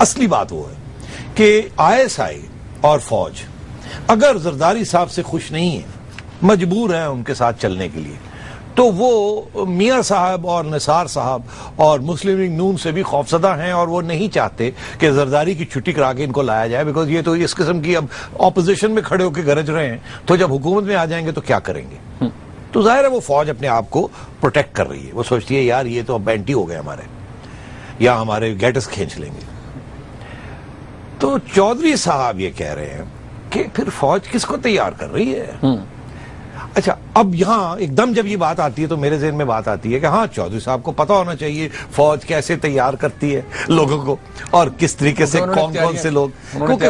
असली बात वो है कि ISI और फौज अगर जरदारी साहब से खुश नहीं है, मजबूर है उनके साथ चलने के लिए, तो वो मियां साहब और निसार साहब और मुस्लिम लीग नून से भी खौफजदा हैं और वो नहीं चाहते कि जरदारी की छुट्टी करा के इनको लाया जाए, बिकॉज ये तो इस किस्म की अब ऑपोजिशन में खड़े होकर गरज रहे हैं, तो जब हुकूमत में आ जाएंगे तो क्या करेंगे। तो जाहिर है वो फौज अपने आप को प्रोटेक्ट कर रही है, वो सोचती है यार ये तो अब एंटी हो गए हमारे, या हमारे गेटस खींच लेंगे। तो चौधरी साहब ये कह रहे हैं कि फिर फौज किसको तैयार कर रही है। अच्छा, अब यहां एकदम जब ये बात आती है तो मेरे ज़हन में बात आती है कि हाँ, चौधरी साहब को पता होना चाहिए फौज कैसे तैयार करती है लोगों को और किस तरीके से कौन कौन से लोग, क्योंकि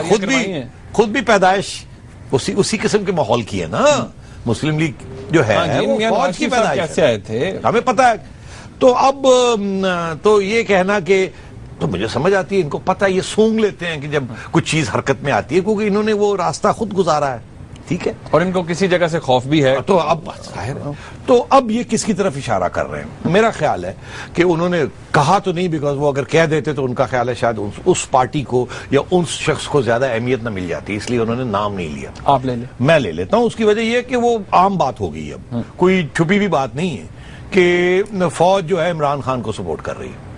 खुद भी पैदाइश उसी किस्म के माहौल की है ना। मुस्लिम लीग जो है वो फौज की पैदाइश कैसे आए थे हमें पता है। तो अब तो ये कहना कि, तो मुझे समझ आती है, इनको पता है, ये सूंघ लेते हैं कि जब कुछ चीज हरकत में आती है, क्योंकि इन्होंने वो रास्ता खुद गुजारा है, ठीक है, और इनको किसी जगह से खौफ भी है। तो अब ये किसकी तरफ इशारा कर रहे हैं? मेरा ख्याल है कि उन्होंने कहा तो नहीं, बिकॉज वो अगर कह देते तो उनका ख्याल है शायद उस पार्टी को या उस शख्स को ज्यादा अहमियत न मिल जाती, इसलिए उन्होंने नाम नहीं लिया। आप ले ले, मैं ले लेता हूं। उसकी वजह यह है कि वो आम बात हो गई, अब कोई छुपी हुई बात नहीं है कि फौज जो है इमरान खान को सपोर्ट कर रही है,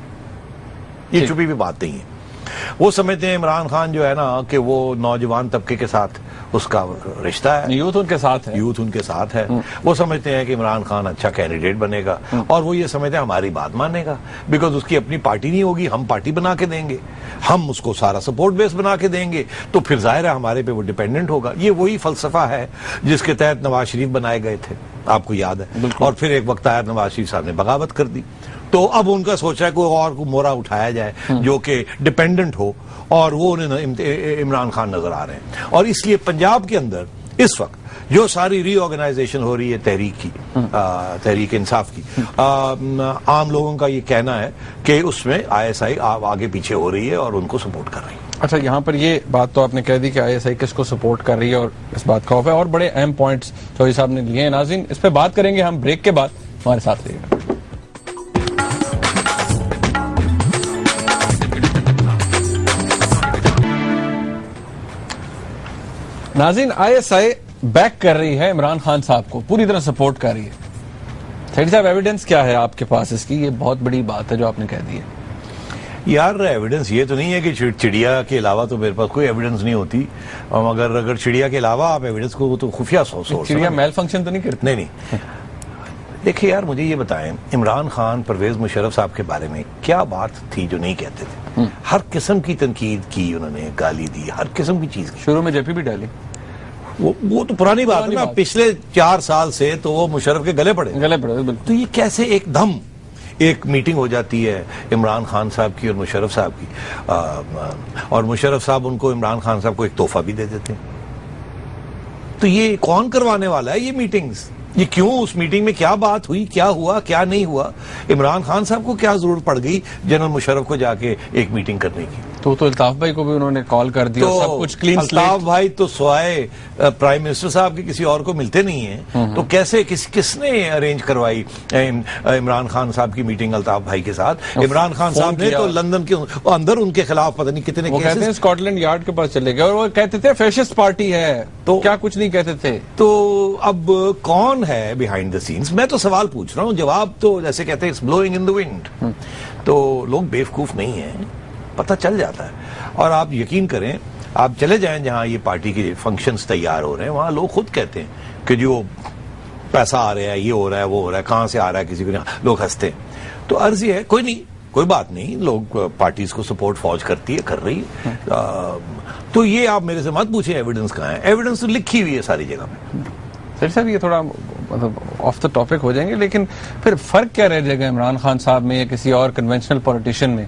ये छुपी हुई बात नहीं है। वो समझते हैं इमरान खान जो है ना कि वो नौजवान तबके के साथ उसका रिश्ता है, यूथ उनके साथ है, यूथ उनके साथ है। वो समझते हैं कि इमरान खान अच्छा कैंडिडेट बनेगा और वो ये समझते हैं हमारी बात मानेगा, बिकॉज उसकी अपनी पार्टी नहीं होगी, हम पार्टी बना के देंगे, हम उसको सारा सपोर्ट बेस बना के देंगे, तो फिर जाहिर है हमारे पे वो डिपेंडेंट होगा। ये वही फलसफा है जिसके तहत नवाज शरीफ बनाए गए थे, आपको याद है, और फिर एक वक्त आया नवाज शरीफ साहब ने बगावत कर दी। तो अब उनका सोचा है कोई और को मोरा उठाया जाए जो कि डिपेंडेंट हो, और वो इमरान खान नजर आ रहे हैं। और इसलिए पंजाब के अंदर इस वक्त जो सारी रीऑर्गेनाइजेशन हो रही है तहरीक इंसाफ की, आम लोगों का ये कहना है कि उसमें ISI आगे पीछे हो रही है और उनको सपोर्ट कर रही है। अच्छा, यहाँ पर ये बात तो आपने कह दी कि ISI किसको सपोर्ट कर रही है और इस बात का खौफ है, और बड़े अहम पॉइंट्स चौधरी साहब ने लिए हैं। नाज़रीन, इस पर बात करेंगे हम ब्रेक के बाद, हमारे साथ रहिएगा। नाज़रीन, ISI बैक कर रही है इमरान खान साहब को, पूरी तरह सपोर्ट कर रही है। सेठी साहब, एविडेंस क्या है आपके पास इसकी? ये बहुत बड़ी बात है जो आपने कह दी है। यार एविडेंस ये तो नहीं है कि चिड़िया के अलावा तो मेरे पास कोई एविडेंस नहीं होती, अगर चिड़िया के अलावा आप एविडेंस को तो खुफिया सोर्स, चिड़िया मेल फंक्शन तो नहीं करती? नहीं। देखिए यार, मुझे ये बताएं, इमरान खान परवेज मुशर्रफ साहब के बारे में क्या बात थी जो नहीं कहते थे? हर किस्म की तनकीद की उन्होंने, गाली दी, हर किस्म की चीज की। शुरू में जेपी भी डाली, वो तो पुरानी बात है ना, पिछले 4 साल से तो वो मुशर्रफ के गले पड़े। तो ये कैसे एकदम एक मीटिंग हो जाती है इमरान खान साहब की और मुशर्रफ साहब की, और मुशर्रफ साहब उनको, इमरान खान साहब को एक तोहफा भी दे देते हैं। तो ये कौन करवाने वाला है ये मीटिंग्स? ये क्यों? उस मीटिंग में क्या बात हुई, क्या हुआ, क्या नहीं हुआ? इमरान खान साहब को क्या जरूरत पड़ गई जनरल मुशर्रफ को जाके एक मीटिंग करने की? तो अल्ताफ भाई को भी उन्होंने कॉल कर दिया, तो सब कुछ क्लीन स्लेट। अल्ताफ भाई तो स्वाए प्राइम मिनिस्टर साहब के किसी और को मिलते नहीं है, तो कैसे किसने अरेंज करवाई इमरान खान साहब की मीटिंग अल्ताफ भाई के साथ? इमरान खान साहब ने तो लंदन के अंदर उनके खिलाफ पता नहीं कितने वो कहते हैं स्कॉटलैंड यार्ड के पास चले गए, और वो कहते थे फैशिस्ट पार्टी है, तो क्या कुछ नहीं कहते थे। तो अब कौन है बिहाइंड द सीन्स? मैं तो सवाल पूछ रहा हूं, जवाब तो जैसे कहते हैं it's blowing in the wind. तो लोग बेवकूफ नहीं है, पता चल जाता है। और आप यकीन करें, आप चले जाएं जहां ये पार्टी के फंक्शंस तैयार हो रहे हैं, वहां लोग खुद कहते हैं कि जो पैसा आ रहा है, ये हो रहा है, वो हो रहा है, कहां से आ रहा है किसी को नहीं, लोग हंसते हैं। तो अर्ज ये है, कोई नहीं, कोई बात नहीं, लोग पार्टीज को सपोर्ट फौज करती है, कर रही है। तो ये आप मेरे से मत पूछे एविडेंस कहाँ है, एविडेंस तो लिखी हुई है सारी जगह पे। सर साहब, ये थोड़ा मतलब ऑफ द टॉपिक हो जाएंगे, लेकिन फिर फर्क क्या रह जाएगा इमरान खान साहब में या किसी और कन्वेंशनल पॉलिटिशियन में,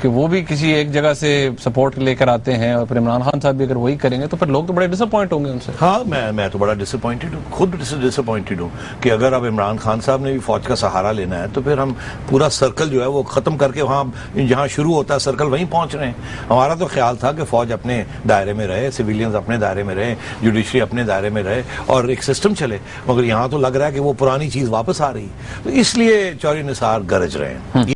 कि वो भी किसी एक जगह से सपोर्ट लेकर आते हैं, और फिर इमरान खान साहब भी अगर वही करेंगे तो फिर लोग तो बड़े डिसअपॉइंट होंगे उनसे। हाँ, मैं तो बड़ा डिसअपॉइंटेड हूँ, खुद डिसअपॉइंटेड हूँ कि अगर अब इमरान खान साहब ने भी फौज का सहारा लेना है तो फिर हम पूरा सर्कल जो है वो खत्म करके वहाँ जहाँ शुरू होता है सर्कल वहीं पहुँच रहे हैं। हमारा तो ख्याल था कि फौज अपने दायरे में रहे, सिविलियंस अपने दायरे में रहे, जुडिशरी अपने दायरे में रहे और एक सिस्टम चले, मगर यहाँ तो लग रहा है कि वो पुरानी चीज वापस आ रही है। तो इसलिए चौधरी निसार गरज रहे हैं।